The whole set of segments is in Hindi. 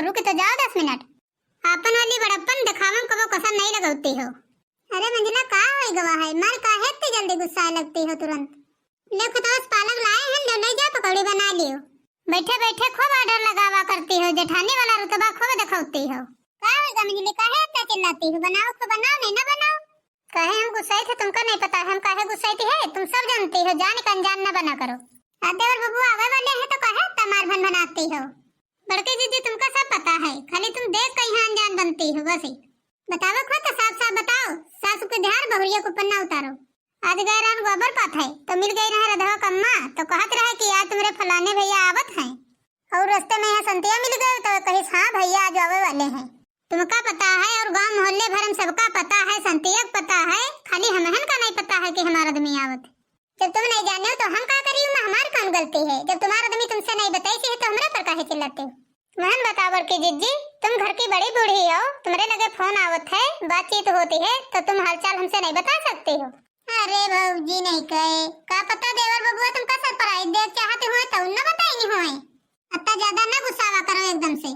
रुक तो जाओ 10 मिनट। आपन वाली बड़प्पन दिखावन कबो कसर नहीं लगौती हो। अरे मंजिला का होई गवा है, मर काहे इतनी जल्दी गुस्सा लगती हो तुरंत। देखो तो पालक लाए हैं, ले ले जा पकौड़ी बना लियो। बैठे बैठे खूब ऑर्डर लगावा करती हो, जेठानी वाला रुतबा खूब दिखाती हो। का होगा मंजिली, काहे इतना चिल्लाती हो? बनाओ तो बनाओ, नहीं ना बनाओ। काहे हम गुस्साए थे तुमको नहीं पता है हम काहे गुस्साई थी है? तुम सब जानती हो, जान का अनजान न बना करो। आते और बबू आवे वाले हैं तो काहे तमार भन बनाती हो? बड़के जीजी तुमको सब पता है, खाली तुम देख के यहाँ अनजान बनती हो बस। बताओ खुद तो साफ साफ बताओ, सासू के ध्यान बहुरिया को पन्ना उतारो। आज गए रहन गोबर पात है तो मिल गई रहा रधवा कम्मा, तो कहत रहे कि आज तुम्हारे फलाने भैया आवत हैं, और रास्ते में यहाँ संतिया मिल गए तो कही हाँ भैया आज आवे वाले हैं। तुमका पता है और गांव मोहल्ले भर में सबका पता है, संतिया पता है, खाली हमहन का नहीं पता है कि हमारा आदमी आवत। जब तुम नहीं जाने हो तो हम का करियो? हमारी कौन गलती है? जब तुम्हारा आदमी तुमसे नहीं बताई है तो हमरा पर काहे चिल्लाते हो? महन बतावर की जिज्जी, तुम घर की बड़ी बूढ़ी हो, तुम्हारे लगे फोन आवत है, बातचीत होती है तो तुम हालचाल हमसे नहीं बता सकते हो। अरे भौजी नहीं कहे का पता देवर बबुआ तुमका सरप्राइज देख चाहते हो तो न बताई नहीं होए। अत्ता ज्यादा न गुस्सावा करो एकदम से।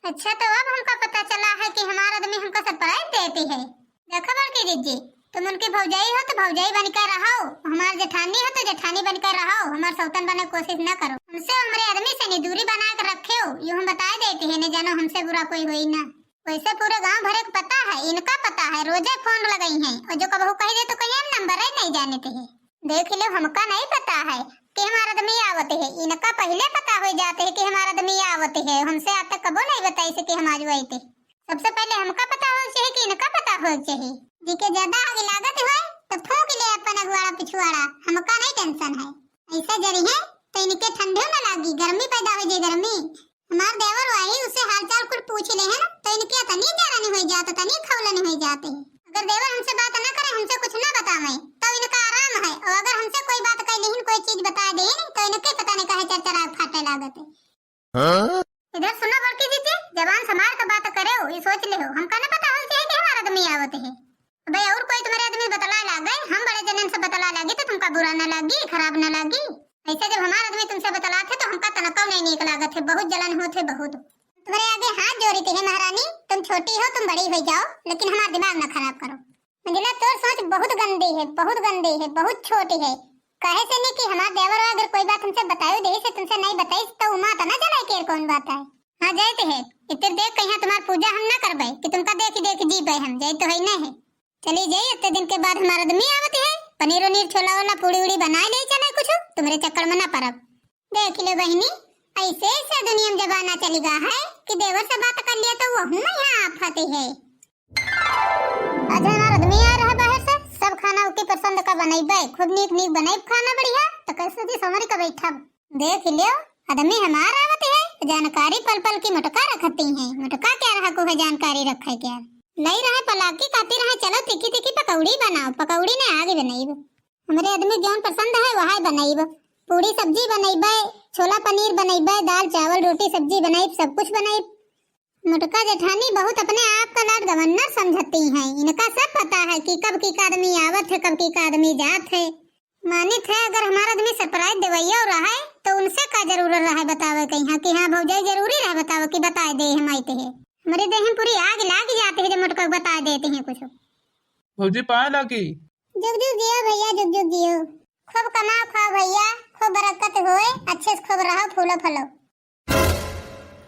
अच्छा तो अब हमको पता चला है कि हमारा आदमी हमको सरप्राइज देती है। देखो बड़की जिज्जी, तुम उनकी भौजाई हो तो भौजाई बनकर रहो, हमार जेठानी हो तो जेठानी बनकर रहो, हमार सौतन बनने की कोशिश न करो। हमसे हमारे आदमी से नहीं दूरी बना कर रखे हो, यूं हम बता देते हैं, न जानो हमसे बुरा कोई हुई ना। वैसे पूरे गांव भरे को पता है, इनका पता है, रोजे फोन लगाई हैं, और जो कबहू कह दे तो कहीं हम नंबर ही नहीं जानते हैं। देख लो हमका नहीं पता है कि हमारा आदमी आवत है, इनका पहले पता हो जाते है कि हमारा आदमी आवत है, हमसे आज तक कबो नहीं बताई से कि हम आज आए थे। सबसे पहले हमका पता हो चाहिए कि इनका पता हो चाहिए। जी के ज्यादा आगे लागत है तो ठोक ले अपन अगवाड़ा पिछवाड़ा, हमका नहीं टेंशन है। ऐसा जरी है तो इनके ठंडे न लागी, गर्मी पैदा हो जाए गर्मी। हमार देवर आई उसे हालचाल कुछ पूछ ले है तो इनके तनी जरा नहीं हो जाता, तनी खवला नहीं हो जाते। अगर देवर हमसे बात न करे, हमसे कुछ न बतावे तो इनका आराम है, और अगर हमसे कोई बात कह लेहिन, कोई चीज बता देहिन तो इनके पता नहीं काहे चरचरा फाटे लागत है। इधर सुनो बड़की जीजी, जबान संभाल के बात करे हो, ये सोच ले हो हमका न पता हो चाहिए कि हमारा आदमी आवत है। भाई और कोई तुम्हारे आदमी बतला लागे, हम बड़े जनन से बतला लागे तो तुमका बुरा न लागी, खराब न लागी। ऐसे जब हमारा आदमी तुमसे बतलाते तो हमका तनका नहीं नीक लागत है, बहुत जलन होते बहुत। तुम्हारे आगे हाथ जोड़ती है महारानी, तुम छोटी हो तुम बड़ी हो जाओ, लेकिन हमारा दिमाग न खराब करो। मंजिला तोर सोच बहुत गंदी है, बहुत गंदी है, बहुत छोटी है। कहे से नहीं कि हमारा देवर अगर कोई बात हमसे बतायो दे से तुमसे नहीं बताई तो उमा तो न चला के कौन बात है। हां जाते है इतने देख कहीं तुम्हार पूजा हम न करबे कि तुमका देख देख जीबे, हम जाई तो है न है। चली जाई इतने दिन के बाद हमारा आदमी आवत है, पनीर उनीर छोला वाला पूड़ी उड़ी बना ले चले कुछ, तुम्हारे चक्कर में न परब। देख ले बहनी, ऐसे ऐसे दुनिया में जमाना चली गया है कि देवर से बात कर लिया तो वो हम यहाँ आफत है। आज हमारा आदमी आ रहा बाहर से, सब खाना उनकी पसंद का बनाइबे, खुद नीक नीक बनाइब खाना बढ़िया, तो कैसे दी समरी का बैठा। देख लियो आदमी हमारा आवत है, जानकारी पल पल की मुटका रखती है। मुटका क्या रहा को है जानकारी रखे क्या नहीं रहा, पलाकी काटी रहा, चलो तिकी तिकी पकौड़ी बनाओ, पकौड़ी ने आगे बनाइब। हमारे आदमी जौन पसंद है वही बनाइब, पूरी सब्जी बनाइबे, छोला पनीर बनाइबे, दाल चावल रोटी सब्जी बनाइब, सब कुछ बनाइब। मुटका जेठानी बहुत अपने आप का लाड गवर्नर समझती हैं, इनका सब पता है कि कब की आदमी आवत है, कब की आदमी जात है। मानित है अगर हमारा आदमी सरप्राइज देवैया रहा है तो उनसे का जरूर रहा है बतावे कहीं कि हाँ भौजाई जरूरी रहा बतावे कि बता दे हम आते हैं। हमारे देह में पूरी आग लाग जाती है जब मुटका बता देते हैं कुछ। भौजी पाए लागी जुग जुग जियो भैया, जुग जुग जियो, खूब कमाओ खाओ भैया, खूब बरकत होए, अच्छे से खूब रहो फूलो फलो।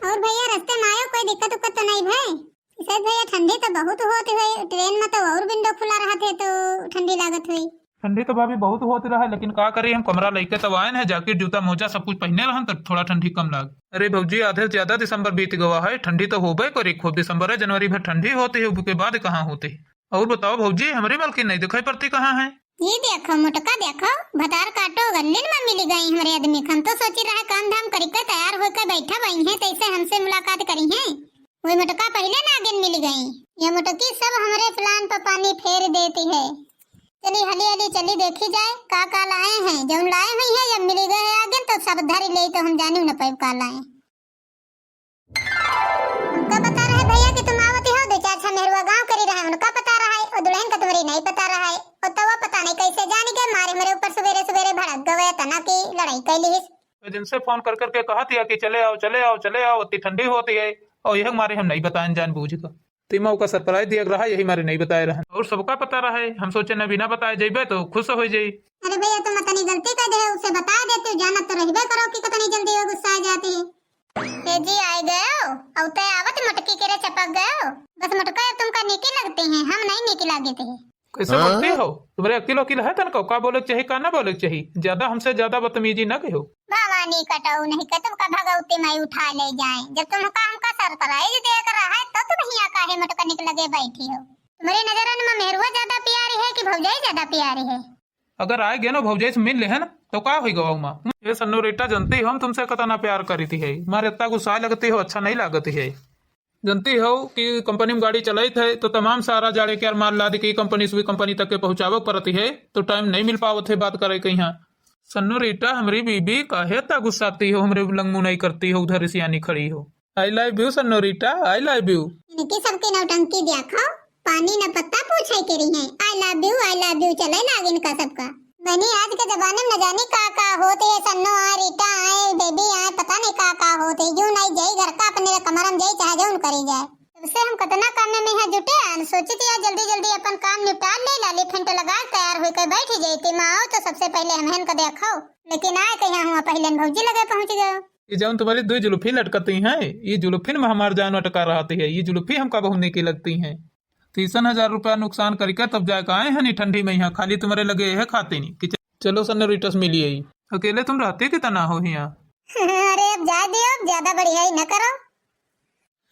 और भैया रास्ते में आयो कोई दिक्कत उक्कत तो नहीं भाई? शायद भैया ठंडी तो बहुत होती है, ट्रेन में तो और विंडो खुला रहा थे तो ठंडी लागत हुई। ठंडी तो भाभी बहुत होती रहा, लेकिन का करी हम कमरा लेके तो आए हैं, जैकेट जूता मोजा सब कुछ पहने रहन तो थोड़ा ठंडी कम लाग। अरे भौजी आधे से ज्यादा दिसंबर बीत गवा है, ठंडी तो होबे करी, खूब दिसंबर है जनवरी भर ठंडी होती है, उसके बाद कहाँ होती। और बताओ भौजी हमारी मालकिन नहीं दिखाई पड़ती कहाँ है? ये देखो मुटका देखो, भतार काटो गल्ले में मिल गई हमारे आदमी। हम तो सोची रहा काम धाम करके तैयार होकर बैठा वही है, तैसे हमसे मुलाकात करी है। वही मुटका पहले नागिन मिल गई, ये मुटकी सब हमारे प्लान पर पानी फेर देती है। चली हली हली चली देखी जाए का लाए हैं, जब लाए हुई है जब मिल गए आगे तो सब धरी ले तो हम जानी न पाए का लाए। हमका बता रहे भैया कि तुम आवती हो, दो चार छह मेहरुआ गांव करी रहा है, उनका पता रहा है, और दुल्हन का तुम्हारी नहीं पता रहा है, और तो वो पता नहीं कैसे जान गए मारे मेरे ऊपर सवेरे सवेरे भड़क गए, तना की लड़ाई कैली। जिनसे फोन कर करके कहा था कि चले आओ चले आओ चले आओ, इतनी ठंडी होती है, और यह हमारे हम नहीं बताएं जानबूझ कर तीमा का सरप्राइज दिया रहा यही हमारे नहीं बताए रहा और सबका पता रहा है हम सोचे न बिना बताए जेबे तो खुश हो जाई। अरे भैया तुम इतनी गलती कर दे उसे बता देते हो जानत तो रहबे करो कि कितनी जल्दी वो गुस्सा आ जाती है। ए जी आए गए हो औते आवत मटकी के रे चपक गए हो बस मटका तुमका नीके लगते हैं हम नहीं नीके लागे थे। कैसे बोलती हो तुम्हारे अकेलो अकेला है तनको का बोले चाहिए का ना बोले चाहिए ज्यादा हमसे ज्यादा बदतमीजी न कहो। भवानी कटाऊ नहीं कर तुमका भगवती माई उठा ले जाए जब तुमका हमका सरप्राइज देकर रहा है तो तुम यहाँ काहे मटका निकल लगे बैठी हो। तुम्हारी नजर में मेहरुआ ज्यादा प्यारी है कि भौजाई ज्यादा प्यारी है। अगर आए गए ना भौजाई से मिल ले है ना तो का होगा माँ ये सन्नो रेटा जनती हो हम तुमसे कतना प्यार करी थी है मारे इतना गुस्सा लगती हो अच्छा नहीं लागती है। जनती हो कि कंपनी में गाड़ी चलाई थे तो तमाम सारा जाड़े के माल लाद की कंपनी से कंपनी तक के पहुंचावक पड़ती है तो टाइम नहीं मिल पावत थे बात करे कहीं। सन्नो रीटा हमारी बीबी काहे इतना गुस्साती हो हमरे लंगू नहीं करती हो उधर सियानी खड़ी हो। I love you Sanno Rita I love you. इनकी सबकी नौटंकी देखो पानी न पत्ता पूछे के रही है आई लव यू चले नागिन का सबका बनी आज के जमाने में न जानी का होते है सन्नो आए रीटा आए बेबी आए पता नहीं का होते यूं नहीं जाई घर का अपने कमरम जाई चाहे जौन करी जाए। उससे हम कितना काम में है जुटे हैं सोची थी आज जल्दी जल्दी अपन काम निपटा ले लाली फेंट लगा तैयार होकर बैठ जाती माँ आओ तो सबसे पहले हमहन को देखो लेकिन आए कहीं हुआ पहले भौजी लगे पहुँच गए। ये जौन तुम्हारी दो जुल्फी लटकती हैं ये जुल्फी में हमार जान अटका रहती है ये जुल्फी हमका बहुने की लगती है 30,000 रुपया नुकसान करके तब जाकर आए हैं ठंडी में यहाँ खाली तुम्हारे लगे है खाते नहीं कि चलो सन्नो रिटस मिलिए अकेले तुम रहते कितना हो यहाँ। अरे अब जा दियो अब ज्यादा बढ़िया ही न करो।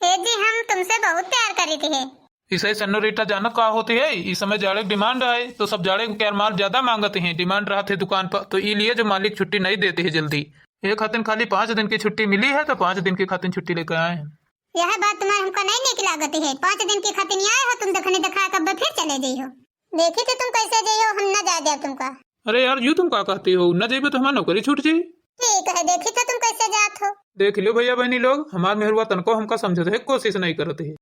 हे जी हम तुमसे बहुत प्यार करी थी। इसे सन्नो रीटा जानत का होती है इस समय जाड़े की डिमांड है तो सब जाड़े के माल ज्यादा मांगते हैं डिमांड रहते दुकान पर तो ये जो मालिक छुट्टी नहीं देते है जल्दी एक खातिन खाली 5 दिन की छुट्टी मिली है तो 5 दिन की खातिन छुट्टी लेकर आए हैं। यह बात तुम्हारे हमको नहीं निक लागती है 5 दिन की खातिर आए हो तुम देखने दिखा कब फिर चले जाइयो देखी थी तुम कैसे जाइयो हम न जा दे तुमका। अरे यार यू तुम क्या कहती हो न जाइए तो हमारी नौकरी छूट जाये। ठीक है देखी तो तुम कैसे जात हो देख लो भैया बहनी लोग हमार मेहरुआ तनको हमका समझते कोशिश नहीं करते है।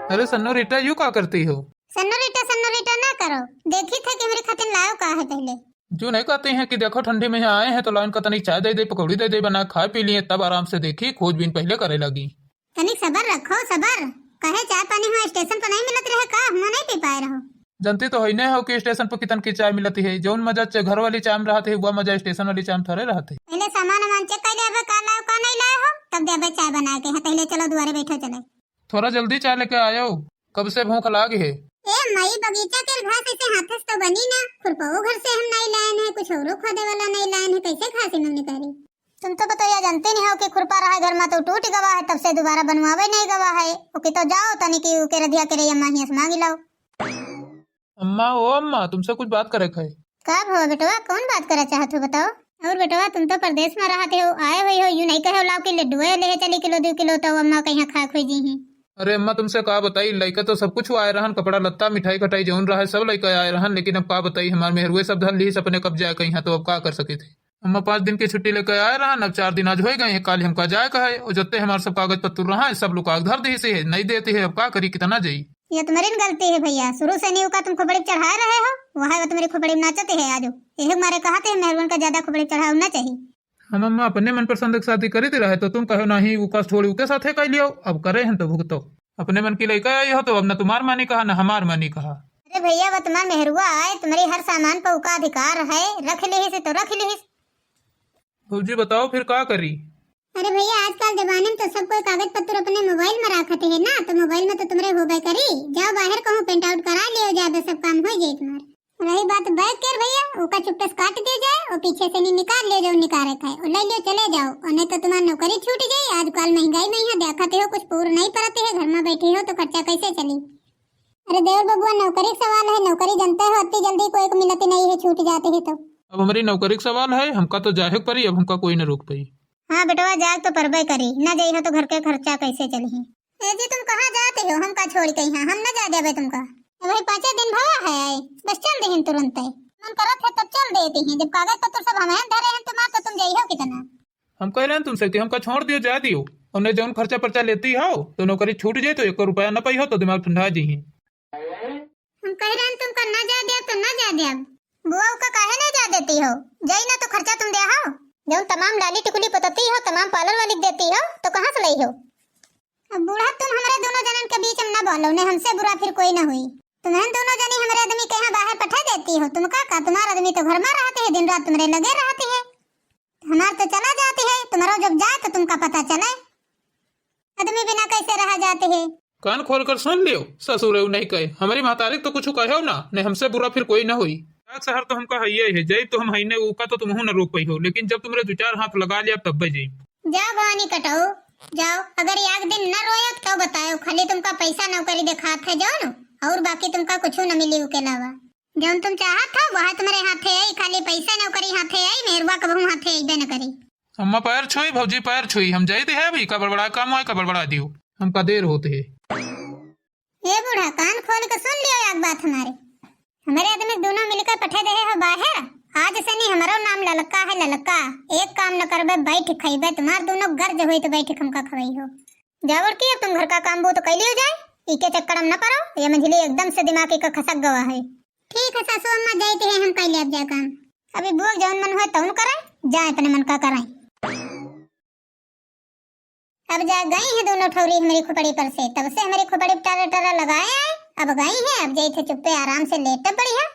अरे सन्नो रीटा यू क्या करती हो। सन्नो रीटा ना करो देखी थे कि मेरी खातिर लाओ का है पहले जो नहीं कहते हैं कि देखो ठंडी में यहाँ आए हैं तो लाइन का तनिक चाय दे दे पकौड़ी दे दे बना खा पी लिए तब आराम से देखी खोजबीन पहले करे लगी। तनिक सबर रखो सबर कहे चाय पानी हुआ स्टेशन पर नहीं मिलत रहे का हम नहीं पी पाए रहो। जनती तो है नहीं हो कि स्टेशन पर कितन की चाय मिलती है जौन मजा घर वाली चाय में रहते है वो मजा स्टेशन वाली चाय में थोड़े रहते। पहले सामान चेक कर ले का लाओ का नहीं लाए हो तब दे चाय बना के है पहले चलो दुआरे बैठो चले थोड़ा जल्दी चाय लेके आयो कब से भूख लागी है। ए मई बगीचा के घास ऐसे हाथ से तो बनी ना खुरपाओ घर से हम नहीं लाए हैं कुछ और खोदे वाला नहीं लाए हैं कैसे खासी मम्मी करी। तुम तो बताओ या जानते नहीं हो कि खुरपा रहा घर में तो टूट गवा है तब से दोबारा बनवावे नहीं गवा है ओके तो जाओ तनी की के रधिया के रे अम्मा ही मांगी लाओ। अम्मा ओ अम्मा तुमसे कुछ बात करे है। कब हो बेटवा कौन बात करा चाहते हो बताओ। और बेटवा तुम तो प्रदेश में रहते हो आए हुए हो यूं नहीं कहो लाओ कि लड्डू ले चली किलो 2 किलो तो अम्मा कहीं खा खोजी ही। अरे अम्मा तुमसे कहा बताई लड़का तो सब कुछ आए रहन कपड़ा लत्ता मिठाई खटाई जौन रहा है सब लड़का आए रहन लेकिन अब का बताई हमारे मेहरुए सब धन ली अपने कब्जा कहीं तो अब का कर सके थे। अम्मा 5 दिन की छुट्टी लेकर आए रहन अब 4 दिन आज हो गए कल हमका जाए कहा है और जत्ते हमारे सब कागज पत्तर रहा है सब लोग धर दी से नहीं देते है अब का करी कितना जाई। ये तुम्हारी गलती है भैया शुरू से नहीं का तुम खोपड़ी चढ़ा रहे हो वहाँ तुम्हारी खोपड़ी में नाचते है आज यही हमारे कहा थे मेहरबान का ज्यादा खोपड़ी चढ़ाना चाहिए। हम अम्मा अपने मन पसंद की शादी करी रहे तो तुम कहो नहीं उका थोड़ी उके साथे कर लियो अब करे हैं तो भुगतो अपने मन की लड़का आई हो तो अब न तुम्हार मानी कहा न हमार मानी कहा। अरे भैया वो तुम्हारा मेहरुआ आए तुम्हारे हर सामान पर उका अधिकार है रख ली से तो रख ली। जी बताओ फिर क्या करी। अरे भैया आजकल जमाने में तो सब कोई कागज पत्र अपने मोबाइल में रखते है ना तो मोबाइल में तो तुम्हारे हो गए करी जाओ बाहर कहूँ प्रिंट आउट करा लियो ज्यादा सब काम हो जाए तुम्हारे। रही बात बैग कर भैया उका चुपचाप काट दिया जाए और पीछे से नहीं निकाल ले जो निकाल रखा है और ले लियो चले जाओ और नहीं तो तुम्हारी नौकरी छूट जाए आजकल महंगाई में यहाँ देखते हो कुछ पूरा नहीं पड़ते है घर में बैठे हो तो खर्चा कैसे चली। अरे देवर बबुआ नौकरी का सवाल है नौकरी जनता है इतनी जल्दी कोई को मिलती नहीं है छूट जाती है तो अब हमारी नौकरी का सवाल है हमका तो जाहे परी अब हमका कोई न रोक पाई। हाँ बेटवा जाग तो परबे करी न जाई हो तो घर के खर्चा कैसे चली। जी तुम कहाँ जाते हो हम का छोड़ के यहाँ हम न जा देवे तुमका वही 5 दिन भरा है आए बस चल दे तुरंत मन करत है तब चल देती हैं जब कागज पत्र सब हमें धरे हैं तुम्हारे तो तुम जाई हो कितना। हम कह रहे हैं तुमसे कि हमका छोड़ दियो जा दियो उन्हें जौन खर्चा पर्चा लेती हो तो नौकरी छूट जाए तो 1 रुपया न पाई हो तो दिमाग ठंडा जी। हम कह रहे हैं तुमका न जा दिया तो न जा दिया बुआ का काहे नहीं जा देती हो जाई ना तो खर्चा तुम दे हो जो तमाम लाली टिकुली पतती हो तमाम पार्लर वाली देती हो तो कहाँ से लाई हो। अब बूढ़ा तुम हमारे दोनों जनन के बीच में न बोलो, ने हमसे बुरा फिर कोई न हुई। तुम्हें दोनों जनी हमारे आदमी के यहाँ बाहर पठा देती हो, तुम का तुम्हारा आदमी तो घर में रहते है, दिन रात तुम्हारे लगे रहती है, हमार तो चला जाती है, तुम्हारा जब जाए तो तुमका पता चले, आदमी बिना कैसे रह जाते है। कान खोल कर सुन लियो, ससुर नहीं कहे, हमारी महतारी तो कुछ कहो ना, ने हमसे बुरा फिर कोई न हुई। शहर तो हमका है जय तो हम है ऊका तो तुम न रोक पाई हो, लेकिन जब तुमरे दो चार हाथ लगा लिया तब जाई। जाओ भवानी कटाओ जाओ, अगर एक दिन न रोयो तो बताओ, खाली तुमका पैसा नौकरी दिखात है जाओ न, और बाकी तुमका कुछ न मिली उसके अलावा। जब तुम चाहत हो वह तुम्हारे हाथे आई, खाली पैसा नौकरी हाथे आई, मेहरबा कबहू हाथे आइबे न करी। अम्मा पैर छुई, भौजी पैर छुई, हम जाते है अभी, का बड़बड़ा काम है, का बड़बड़ा दियो, हमका देर होते है। ये बूढ़ा कान खोल के सुन लियो एक बात, हमारे आदमी दोनों मिलकर पठे दे हो बाहर, आज से नहीं हमारा नाम ललका है, ललका। एक काम न करबे बैठ खाइबे, तुम्हार दोनों गर्ज होई तो बैठ हमका खवाई हो। जावर की तुम घर का काम वो तो कैलियो जाए, इके चक्कर में न पड़ो, ये मंझली एकदम से दिमाग का खसक गवा है। ठीक है सासू अम्मा जाते हैं हम कैले अब जा काम, अभी बुआ जौन मन हो तौन कराए, जाए अपने मन का कराए। अब जा गई है दोनों ठौरी हमारी खोपड़ी पर से, तब से हमारी खोपड़ी पर टारा टारा लगाए आए, अब गई है, अब जाई थे चुप्पे आराम से लेटे बढ़िया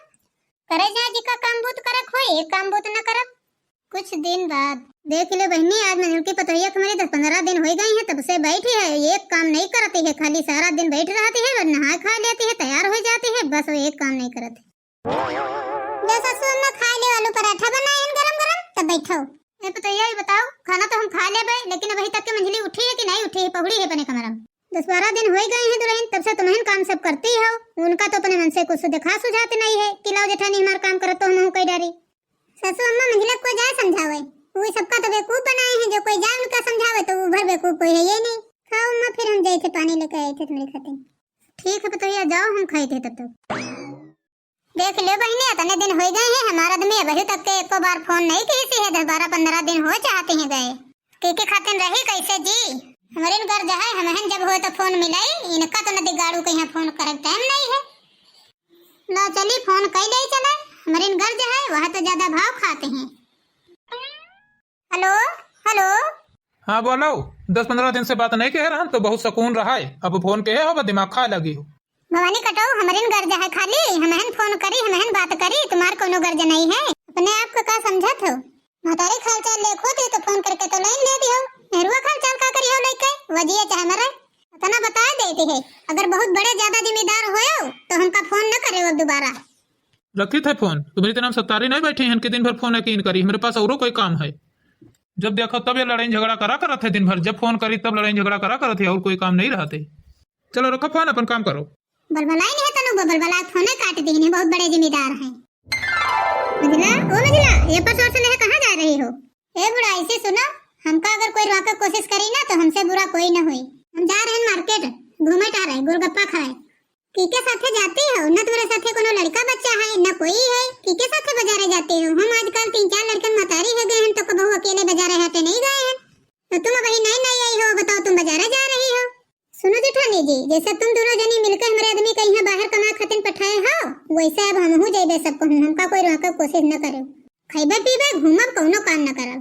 करे जाए, जी का काम बूत करे खोई, एक काम बूत न करब। कुछ दिन बाद देख लो बहनी, आज मंजुल की पतोहिया हमारी 10-15 दिन हो गई है, तब से बैठी है, एक काम नहीं करती है, खाली सारा दिन बैठ रहती है, नहा खा लेती है, तैयार हो जाती है, बस वो एक काम नहीं करती। सासू अम्मा खा ले आलू पराठा बनाए हैं गरम गरम, तब बैठो। ए पतोहिया ये बताओ, खाना तो हम खा लेबे, लेकिन अभी तक के मंजली उठी है कि नहीं उठी है, पहुड़ी है अपने कमरा में। 10-12 दिन हो गए हैं दुल्हन, तब से तुम्हें काम सब करती हो, उनका तो अपने मन से कुछ दिखा सुझाते नहीं है कि लाओ जेठानी हमारा काम करत तो हम कई डरी। सासू अम्मा मंजिला को जाए समझावे, वो सबका तो बेवकूफ बनाए हैं, जो कोई जाए उनका समझावे तो वो भर बेवकूफ कोई है ये नहीं। खाओ अम्मा, फिर हम गए थे पानी लेकर आए थे तुम्हारे खाते। ठीक है पतोहिया जाओ, हम खाए थे तब तक। देख लो बहनी, इतने दिन हो गए हैं, हमारा आदमी अभी तक के एक बार फोन नहीं की है, 10-12-15 दिन हो चाहते हैं गए के खातिर रही कैसे जी, हमारे घर जा है, हमें जब हो तो फोन मिलाई, इनका तो नदी गाड़ू के यहाँ फोन करे टाइम नहीं है, लो चली फोन कई ले चले, हमारे घर जा है वहाँ तो ज्यादा भाव खाते हैं। हेलो हेलो, हाँ बोलो, 10-15 दिन से बात नहीं कह रहा तो बहुत सुकून रहा है, अब फोन कहे हो दिमाग खा लगी हो। भवानी कटो, हमारे घर जा है खाली, हमें फोन करी, हमें बात करी, तुम्हार कोनो गर्ज नहीं है, अपने आप को का समझत हो, महतारी खालचाल लेखो थे तो फोन करके तो लाइन ले दियो, मेहरुआ खालचाल का करियो लेके वजिए चाहे मरे, इतना बता देती है, अगर बहुत बड़े ज्यादा जिम्मेदार होयो तो हमका फोन न करे अब दोबारा। रखी थे फोन, तुम्हारी तरह सत्तारी नहीं बैठी हैं कि दिन भर फोन यकीन करी, मेरे पास और कोई काम है, जब देखो तब ये लड़ाई झगड़ा करा करते दिन भर, जब फोन करी तब लड़ाई झगड़ा करा करते, और कोई काम नहीं रहते। चलो रखो फोन, अपन काम करो। बलबलाई नहीं है तनु, बलबला फोन काट दी है, बहुत बड़े जिम्मेदार हैं। मंजिला ओ मंजिला, ये परसों से नहीं कहाँ जा रही हो? ए बुढ़ा ऐसे सुनो, हमका अगर कोई रोके कोशिश करी ना तो हमसे बुरा कोई न हुई, हम जा रहे हैं मार्केट घूमे टहरे गोलगप्पा खाए, किके साथे जाती हो, न तुम्हारे साथे कोनो लड़का बच्चा है न कोई है, किके साथे बाजारे जाती हो, हम आजकल 3-4 लड़कन मतारी हो गए हैं तो कबहू अकेले बाजारे हटे नहीं गए हैं, तो तुम अभी नई आई हो, बताओ तुम बाजारे जा रही हो। सुनो जेठानी जी, जैसे तुम दोनों जनी मिलकर हमारे आदमी का यहाँ बाहर कमा खातिर पठाए हो, वैसे अब हम हो जाइबे सबको, हमका कोई रोके कोशिश न करो, खाइबे पीबे घूमब कोनो काम न करब।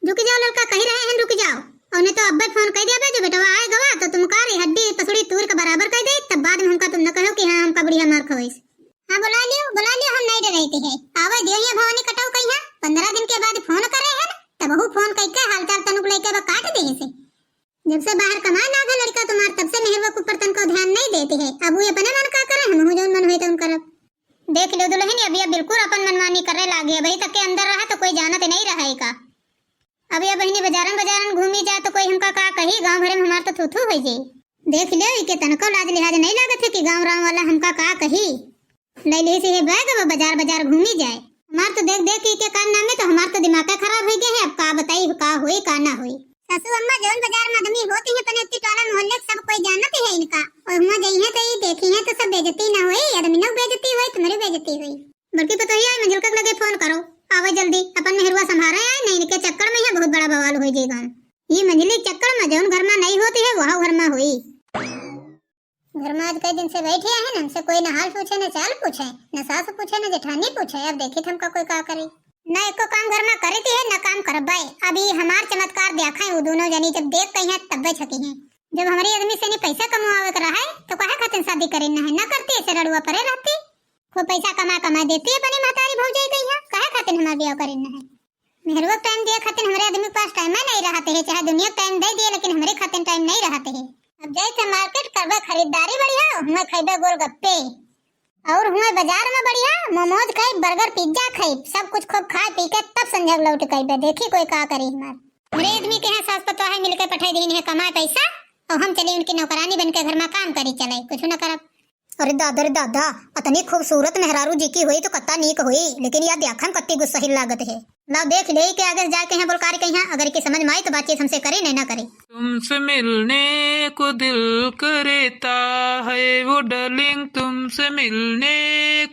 रुक जाओ लड़का, कह रहे हैं रुक जाओ, और नहीं तो अब्बे फोन कर दिया जो बेटवा आएगा तो तुम का रे हड्डी पसड़ी तूर के बराबर कर दे, तब बाद में हमका तुम न कहो कि हां हमका बढ़िया मार खवैस। हां बुला लियो हम नहीं डरते हैं, आवे दियो ये भवानी कटाओ कहिया 15 दिन के बाद फोन करे है ना, तब वो फोन करके हालचाल तनुक लेके बा काट दे से। जब से बाहर कमाए ना गए लड़का तुम्हार, तब से मेहरबा ऊपर तन को ध्यान नहीं देते है, अब वो अपने मन का करे, हम जो मन होई तो उन करब। देख लो दुल्हन, अभी बिल्कुल अपन मनमानी करे लागे, अभी तक के अंदर रहा तो कोई जानत नहीं रहा का, अब ये बहनी बाजारन घूमी जाए तो कोई हमका का कही, गांव भरे में हमार तो थूथू हो जाई। देख ले के तनको लाज लिहाज नहीं लागत है कि गांव राम वाला हमका का कही, ले ले से बैग अब बाजार घूमी जाए, हमार तो देख देख के कारनामे तो हमार तो दिमाग खराब हो गया है, अब का बताई का हुई का ना हुई। सासू अम्मा जौन बाजार में आदमी होती है पने इतनी टोला मोहल्ले सब कोई जानते है इनका, और हुआ गई है तो ये देखी है तो सब बेइज्जती ना हुई, आदमी ना बेइज्जती हुई, तुम्हारी बेइज्जती हुई। बल्कि पता ही मंजिल का लगे फोन करो, आवे जल्दी, अपन मेहरुआ संभारे आए नहीं, इनके चक्कर में है बहुत बड़ा बवाल हो जाएगा, ये मंजिली चक्कर में जौन घर में नहीं होती है वह घर में हुई। घर में आज कई दिन से बैठे हैं, हमसे कोई न हाल पूछे न चाल पूछे, न सास पूछे न जेठानी पूछे, अब देखी हमका कोई का करे, न एको काम घर में करती है न काम करबाई। अभी हमार चमत्कार देखा है वो दोनों जनी, जब देख कहीं है तब छकी है, जब हमारी आदमी से नहीं पैसा कमावे कर रहा है तो काहे खातिर शादी करे ना है, ना करती ऐसे रड़ुआ परे रहती। खूब पैसा कमा देती है बनी महतारी भौजाई कहिया, काहे खातिर हमारा ब्याह करे ना है। मेहरुआ टाइम दिया खातिर हमारे आदमी के पास टाइम नहीं रहते है, चाहे दुनिया टाइम दे दिए लेकिन हमारे खातिर टाइम नहीं रहते है। अब जाए थे मार्केट करबा खरीदारी बढ़िया, हुआ खाइबे गोलगप्पे और हुआ बाजार में बढ़िया मोमोज खाई, बर्गर पिज्जा खाई, सब कुछ खूब खाए पी के तब संजग लौट खाइबे। देखी कोई का करी हमारे आदमी के यहाँ सास पतोह है मिलकर पठाई दी है कमाए पैसा और हम चले उनकी नौकरानी बनकर घर में काम करी चले कुछ न करब। अरे दादा इतनी खूबसूरत मेहरारू जी की हुई तो कत्ता नीक हुई, लेकिन यार देखम कत्ती गुस्साहिल लागत है। ला देख ले के आगे जाके यहाँ बोलकारी कहीं अगर की समझ में आई तो बातचीत हमसे करे नहीं ना करे। तुमसे मिलने को दिल करता है वो डार्लिंग, तुमसे मिलने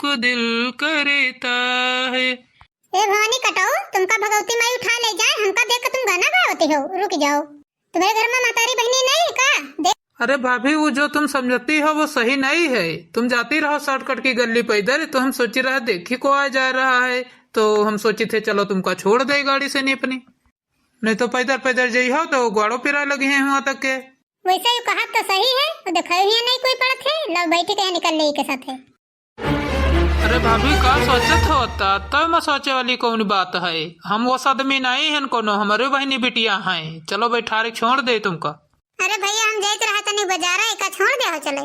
को दिल करता है। ए भवानी कटाओ, तुमका भगवती माई उठा ले जाए, हमका देख तुम गाना गाते हो। रुक जाओ, तुम्हारे घर में मातारी बहनी नहीं है का? अरे भाभी वो जो तुम समझती हो वो सही नहीं है। तुम जाती रहो शॉर्टकट की गली पे इधर, तो हम सोच रहे देखी को आ जा रहा है तो हम सोची थे चलो तुमका छोड़ दे गाड़ी से नहीं अपनी, नहीं तो पैदल जाइ हो तो गाड़ो पिरा लगे हैं वहाँ तक के। वैसे ही कहा तो सही है, वो देखा ही नहीं कोई पड़त है, लो बैठी कहीं निकल ले के साथ है। अरे भाभी का सोचत होता तब मैं सोचे वाली कौन बात है, हम वो आदमी नहीं है कोनो, हमारे बहनी बिटिया हैं, चलो बैठारे छोड़ दे तुमका। अरे भैया हम जाते रहा तनी बाजार है का छोड़ दे हो चले।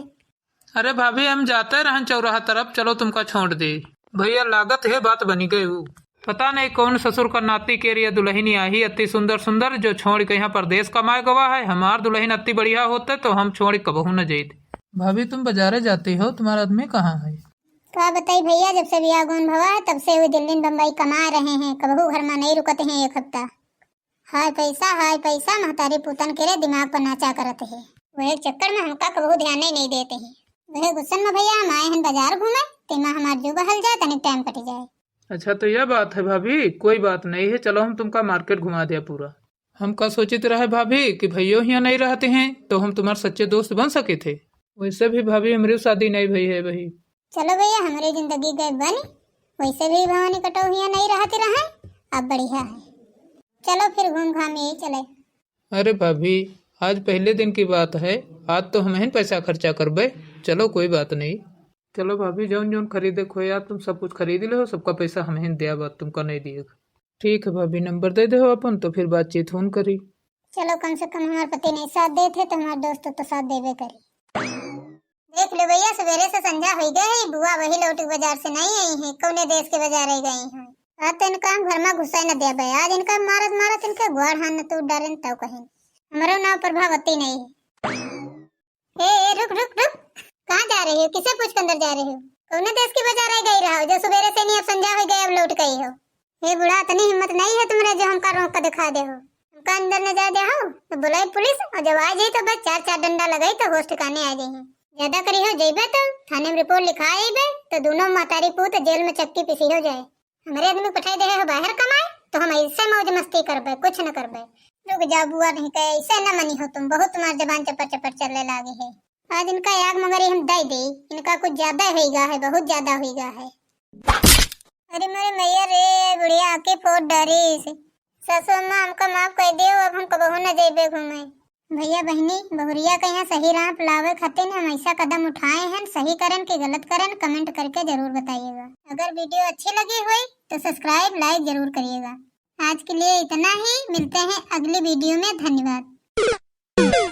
अरे भाभी हम जाते रहन चौराहा तरफ, चलो तुमका छोड़ दे। भैया लागत है बात बनी गई वो, पता नहीं कौन ससुर का नाती के रिया दुल्हनी आई अति सुंदर जो छोड़ के यहाँ परदेश कमाए गवा है। हमार दुल्हन अति बढ़िया होते तो हम छोड़ कबहू न जाते। भाभी तुम बाजारे जाती हो, तुम्हारा आदमी कहाँ है? क्या बताई भैया, जब से बिया गुन भवा है तब से वो दिल्ली बम्बई कमा रहे हैं, कबहू घर में नहीं रुकते हैं एक हफ्ता। हाय पैसा महतारी पुतन के दिमाग पर नाचा करते है, वह चक्कर में हमका कबहू ध्यान ही नहीं देते हैं। वह गुस्सन में भैया हम आए हैं बाजार घूमे, तेमा हमार जो बहल जाए तनिक टाइम कट जाए। अच्छा तो यह बात है भाभी, कोई बात नहीं है, चलो हम तुमका मार्केट घुमा दिया पूरा। हम का सोचित रहे भाभी कि भैया यहाँ नहीं रहते हैं तो हम तुम्हारे सच्चे दोस्त बन सके थे। वैसे भी भाभी हमारी शादी नहीं भई है भाई। चलो भैया हमारी जिंदगी गए बनी, वैसे भी भवानी कटो यहाँ नहीं रहती रहे, अब बढ़िया है, चलो फिर घूम घाम यही चले। अरे भाभी आज पहले दिन की बात है, आज तो हम पैसा खर्चा करबे, चलो कोई बात नहीं। चलो भाभी जौन खरीदे खोया तुम सब कुछ खरीद ले हो, सबका पैसा हमें दिया, बात तुमका नहीं दिएगा। ठीक है भाभी नंबर दे दो अपन तो फिर बातचीत होन करी। चलो कम से कम हमारे पति नहीं साथ देते तो हमारे दोस्त तो साथ देवे करी। देख लो भैया सवेरे से संध्या हो गई है, बुआ वही लौटी बाजार से नहीं आई है, कौने देश के बाजार आई गई है। आज तो इनका हम घर में घुसा न दिया भाई, आज इनका मारत इनके गुआड़ हान न तू डरे तब कहीं हमारा नाव प्रभावती नहीं है। ए रुक कहाँ जा रही हो, किसे पूछ कर अंदर जा रही हो? कौने देश की बाजार आई गई रहो जो सवेरे से नहीं अब संध्या हो गई अब लौट गई हो। हे बुढ़ा इतनी हिम्मत नहीं है तुम्हारे जो हमका रोक कर दिखा दे हो, हमका अंदर न जा दे हो तो बुलाई पुलिस, और जब आ जाए तो बस चार डंडा लगाई तो होश ठिकाने आ जाए। ज्यादा करी हो जेबे तो थाने में रिपोर्ट लिखा आईबे तो दोनों मातारी पूत जेल में चक्की पिसी हो जाए। हमारे आदमी पठाई दे हो बाहर कमाए तो हम ऐसे मौज मस्ती करबे, कुछ न करबे। रुक जा बुआ नहीं कहे ऐसे न मनी हो तुम, बहुत तुम्हारी जबान चपर चलने लागी है। आज इनका याग मगर हम दे दे, इनका कुछ ज्यादा होगा है, बहुत ज्यादा होगा है। अरे मेरे मैया रे बुढ़िया आके फोट डरी से ससु अम्मा हमका माफ कर दियो, अब हम कबहू न जेबे घूमे। भैया बहनी बहुरिया का यहाँ सही राह लावे खातिर हम ऐसा कदम उठाए हैं, सही करन कि गलत करन कमेंट करके जरूर बताइएगा। अगर वीडियो अच्छी लगी हुई तो सब्सक्राइब लाइक जरूर करिएगा। आज के लिए इतना ही, मिलते हैं अगली वीडियो में, धन्यवाद।